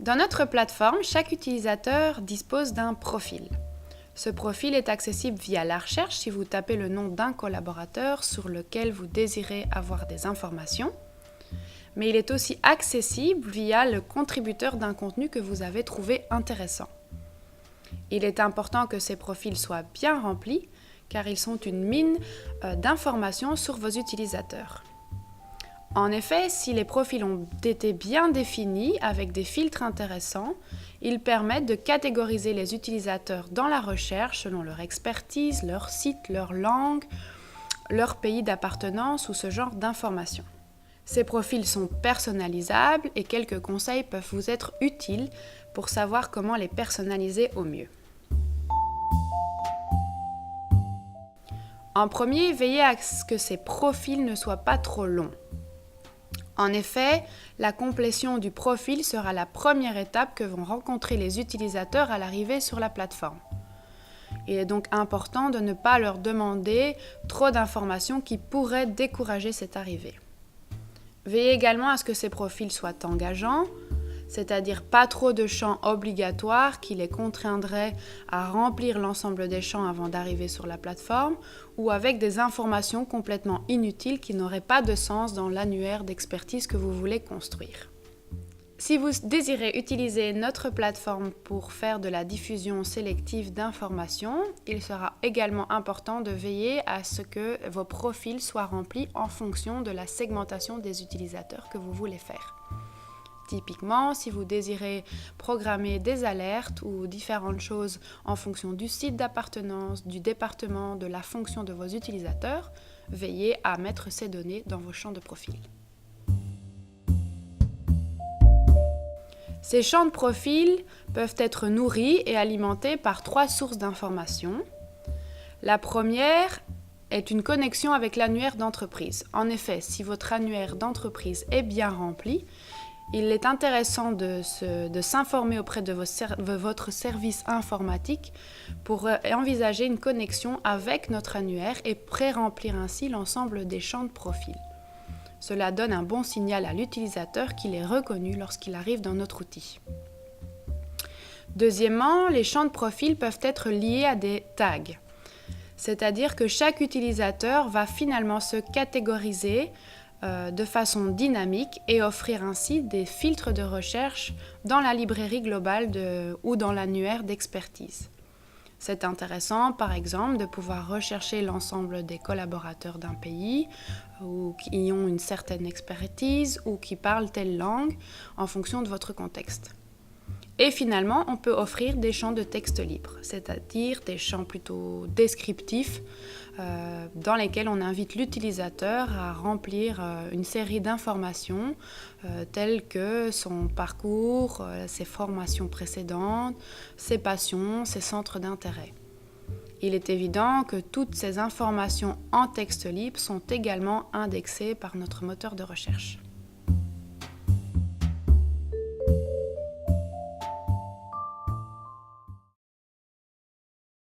Dans notre plateforme, chaque utilisateur dispose d'un profil. Ce profil est accessible via la recherche si vous tapez le nom d'un collaborateur sur lequel vous désirez avoir des informations. Mais il est aussi accessible via le contributeur d'un contenu que vous avez trouvé intéressant. Il est important que ces profils soient bien remplis car ils sont une mine d'informations sur vos utilisateurs. En effet, si les profils ont été bien définis avec des filtres intéressants, ils permettent de catégoriser les utilisateurs dans la recherche selon leur expertise, leur site, leur langue, leur pays d'appartenance ou ce genre d'informations. Ces profils sont personnalisables et quelques conseils peuvent vous être utiles pour savoir comment les personnaliser au mieux. En premier, veillez à ce que ces profils ne soient pas trop longs. En effet, la complétion du profil sera la première étape que vont rencontrer les utilisateurs à l'arrivée sur la plateforme. Il est donc important de ne pas leur demander trop d'informations qui pourraient décourager cette arrivée. Veillez également à ce que ces profils soient engageants, c'est-à-dire pas trop de champs obligatoires qui les contraindraient à remplir l'ensemble des champs avant d'arriver sur la plateforme, ou avec des informations complètement inutiles qui n'auraient pas de sens dans l'annuaire d'expertise que vous voulez construire. Si vous désirez utiliser notre plateforme pour faire de la diffusion sélective d'informations, il sera également important de veiller à ce que vos profils soient remplis en fonction de la segmentation des utilisateurs que vous voulez faire. Typiquement, si vous désirez programmer des alertes ou différentes choses en fonction du site d'appartenance, du département, de la fonction de vos utilisateurs, veillez à mettre ces données dans vos champs de profil. Ces champs de profil peuvent être nourris et alimentés par 3 sources d'informations. La première est une connexion avec l'annuaire d'entreprise. En effet, si votre annuaire d'entreprise est bien rempli, il est intéressant de s'informer auprès de votre service informatique pour envisager une connexion avec notre annuaire et pré-remplir ainsi l'ensemble des champs de profil. Cela donne un bon signal à l'utilisateur qu'il est reconnu lorsqu'il arrive dans notre outil. Deuxièmement, les champs de profil peuvent être liés à des tags. C'est-à-dire que chaque utilisateur va finalement se catégoriser de façon dynamique et offrir ainsi des filtres de recherche dans la librairie globale ou dans l'annuaire d'expertise. C'est intéressant, par exemple, de pouvoir rechercher l'ensemble des collaborateurs d'un pays ou qui ont une certaine expertise ou qui parlent telle langue en fonction de votre contexte. Et finalement, on peut offrir des champs de texte libre, c'est-à-dire des champs plutôt descriptifs dans lesquels on invite l'utilisateur à remplir une série d'informations telles que son parcours, ses formations précédentes, ses passions, ses centres d'intérêt. Il est évident que toutes ces informations en texte libre sont également indexées par notre moteur de recherche.